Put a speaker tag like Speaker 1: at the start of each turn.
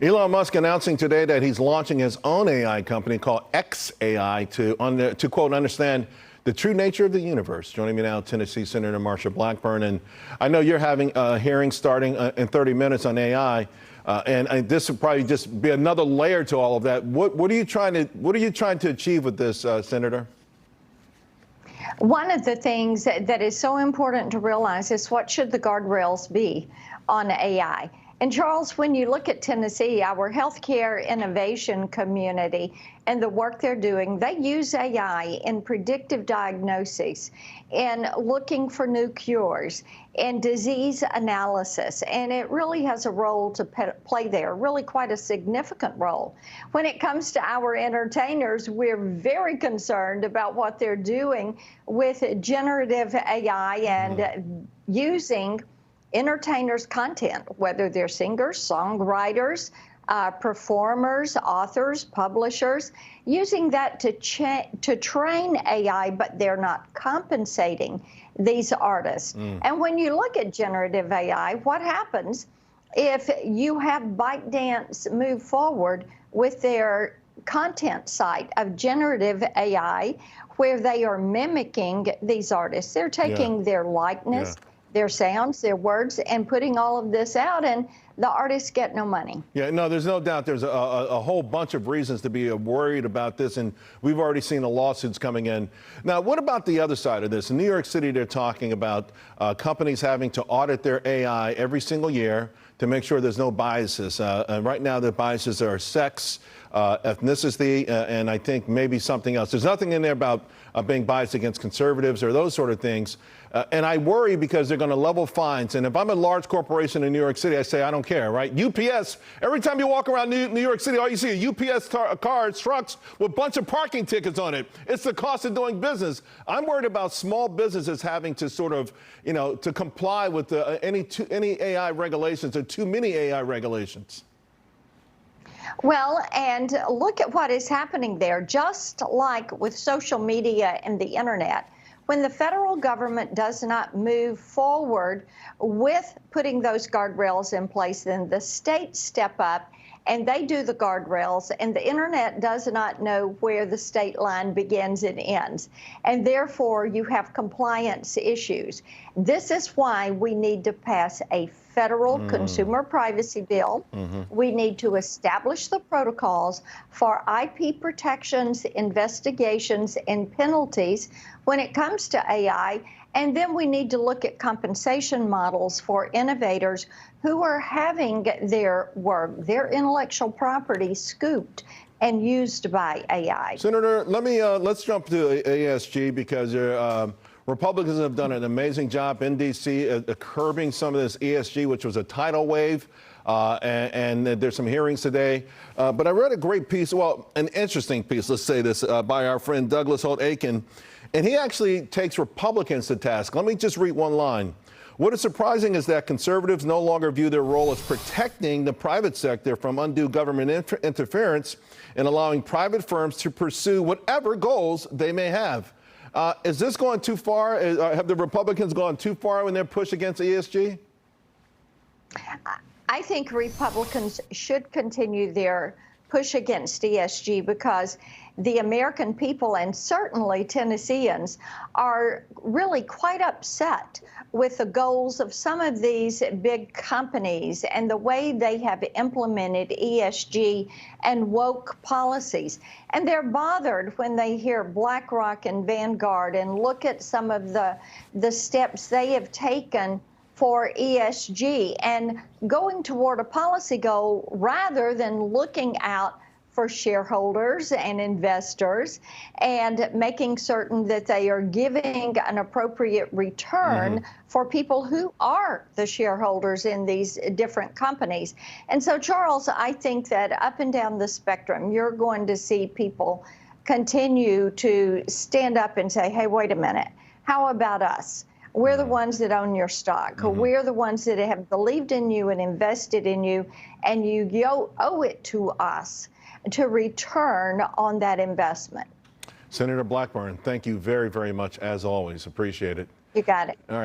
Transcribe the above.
Speaker 1: Elon Musk announcing today that he's launching his own AI company called XAI to quote, understand the true nature of the universe. Joining me now, Tennessee Senator Marsha Blackburn. And I know you're having a hearing starting in 30 minutes on AI. And this will probably just be another layer to all of that. What are you trying to achieve with this, Senator?
Speaker 2: One of the things that is so important to realize is what should the guardrails be on AI. And Charles, when you look at Tennessee, our healthcare innovation community and the work they're doing, they use AI in predictive diagnosis, in looking for new cures, in disease analysis, and it really has a role to play there, really quite a significant role. When it comes to our entertainers, we're very concerned about what they're doing with generative AI and using entertainers' content, whether they're singers, songwriters, performers, authors, publishers, using that to train AI, but they're not compensating these artists. And when you look at generative AI, what happens if you have ByteDance move forward with their content site of generative AI, where they are mimicking these artists? They're taking their likeness, their sounds, their words, and putting all of this out, and the artists get no money. Yeah,
Speaker 1: no, there's no doubt there's a whole bunch of reasons to be worried about this, and we've already seen the lawsuits coming in. Now, what about the other side of this? In New York City, they're talking about companies having to audit their AI every single year to make sure there's no biases. And right now, the biases are sex, ethnicity, and I think maybe something else. There's nothing in there about being biased against conservatives or those sort of things. And I worry because they're going to level fines. And if I'm a large corporation in New York City, I say, I don't care, right? UPS, every time you walk around New York City, all you see are UPS cars, trucks with a bunch of parking tickets on it. It's the cost of doing business. I'm worried about small businesses having to sort of, to comply with any AI regulations or too many AI regulations.
Speaker 2: Well, and look at what is happening there. Just like with social media and the internet, when the federal government does not move forward with putting those guardrails in place, then the states step up and they do the guardrails, and the internet does not know where the state line begins and ends. And therefore, you have compliance issues. This is why we need to pass a federal consumer privacy bill. We need to establish the protocols for IP protections, investigations, and penalties when it comes to AI. And then we need to look at compensation models for innovators who are having their work, their intellectual property scooped and used by AI.
Speaker 1: Senator, let's jump to ASG because Republicans have done an amazing job in D.C. Curbing some of this ESG, which was a tidal wave. And there's some hearings today. But I read a great piece, well, an interesting piece, let's say this, by our friend Douglas Holt-Aiken. And he actually takes Republicans to task. Let me just read one line. What is surprising is that conservatives no longer view their role as protecting the private sector from undue government interference and allowing private firms to pursue whatever goals they may have. Is this going too far? Have the Republicans gone too far in their push against ESG?
Speaker 2: I think Republicans should continue their push against ESG because the American people, and certainly Tennesseans, are really quite upset with the goals of some of these big companies and the way they have implemented ESG and woke policies. And they're bothered when they hear BlackRock and Vanguard and look at some of the steps they have taken for ESG and going toward a policy goal rather than looking out for shareholders and investors and making certain that they are giving an appropriate return for people who are the shareholders in these different companies. And so, Charles, I think that up and down the spectrum, you're going to see people continue to stand up and say, hey, wait a minute, how about us? We're the ones that own your stock. We're the ones that have believed in you and invested in you, and you owe it to us to return on that investment.
Speaker 1: Senator Blackburn, thank you very, very much, as always. Appreciate it.
Speaker 2: You got it.
Speaker 1: All right.